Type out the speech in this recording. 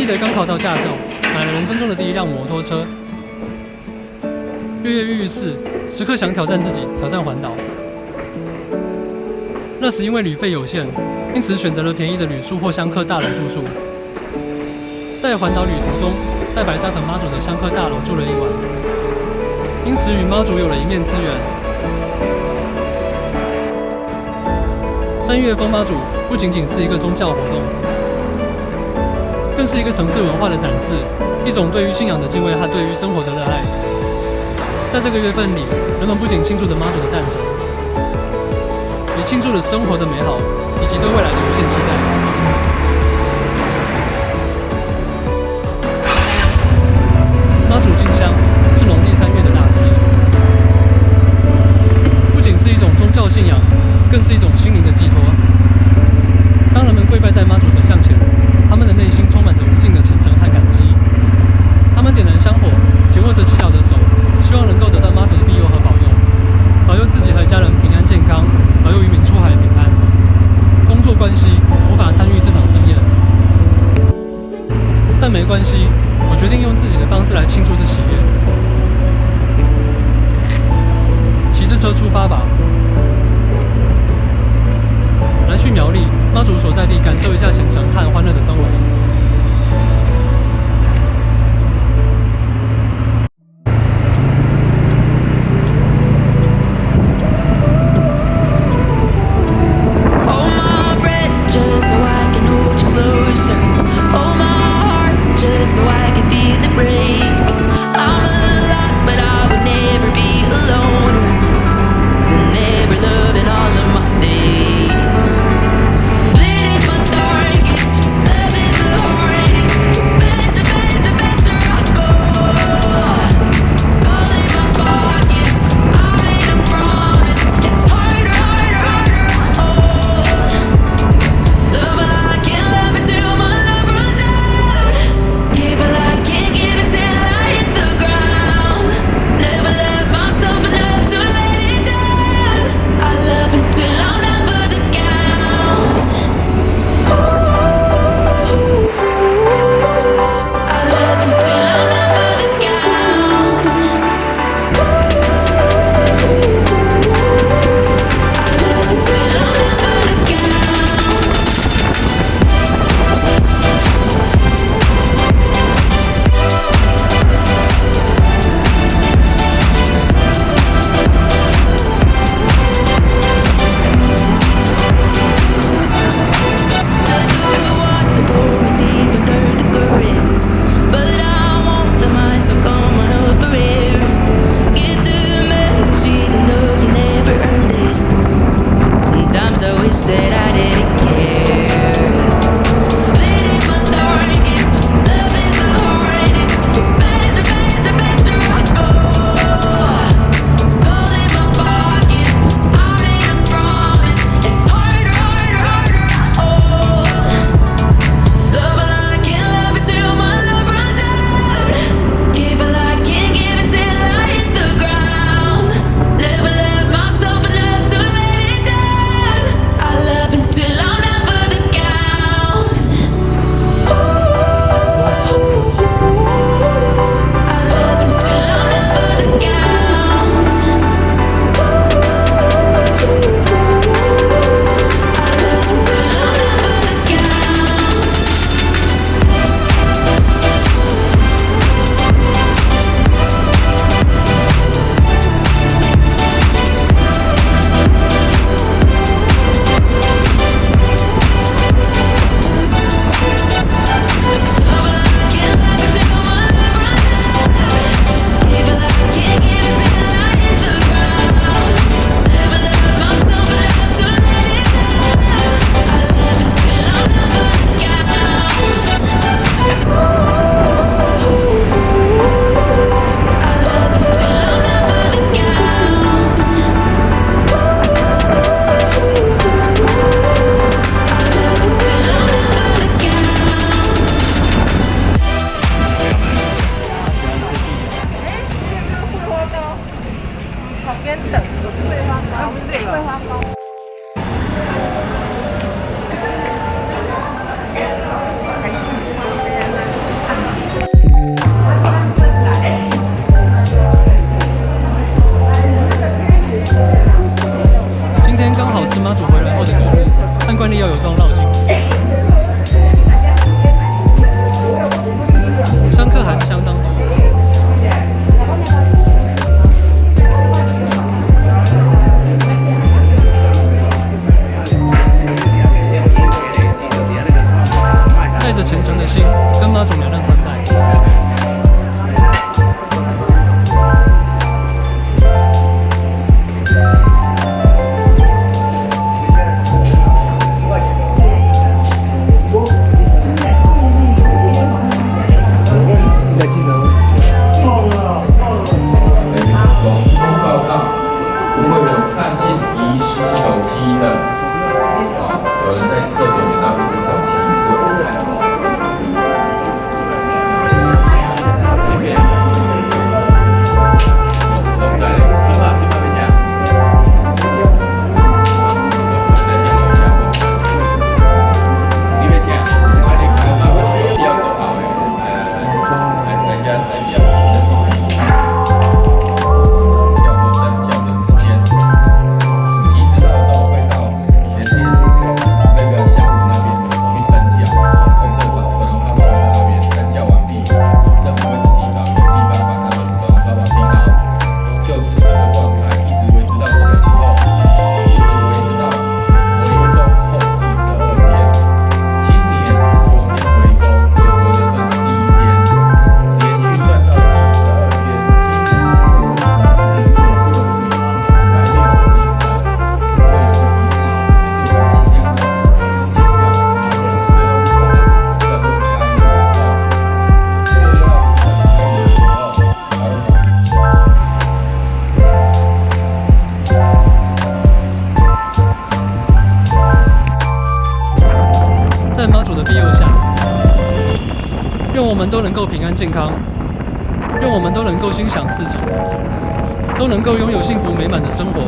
得刚考到驾照，买了人生中的第一辆摩托车，跃跃欲试，时刻想挑战自己，挑战环岛。那时因为旅费有限，因此选择了便宜的旅宿或香客大楼住宿。在环岛旅途中，在白沙屯妈祖的香客大楼住了一晚，因此与妈祖有了一面之缘。3月风妈祖不仅仅是一个宗教活动，更是一个城市文化的展示，一种对于信仰的敬畏和对于生活的热爱。在这个月份里，人们不仅庆祝着妈祖的诞生，也庆祝了生活的美好以及对未来的无限期待。妈祖进香是农历3月的大事，不仅是一种宗教信仰，更是一种心灵的寄托。当人们跪拜在妈祖神像前，他们的内心充满着无尽的虔诚和感激。他们点燃香火，紧握着祈祷的手，希望能够得到妈祖的庇佑和保佑，保佑自己和家人平安健康，保佑渔民出海平安。工作关系无法参与这场盛宴，但没关系，我决定用自己的方式来庆祝这喜悦。骑着车出发吧，来去苗栗妈祖所在地，感受一下虔诚和欢乐的氛围。都能够平安健康，愿我们都能够心想事成，都能够拥有幸福美满的生活。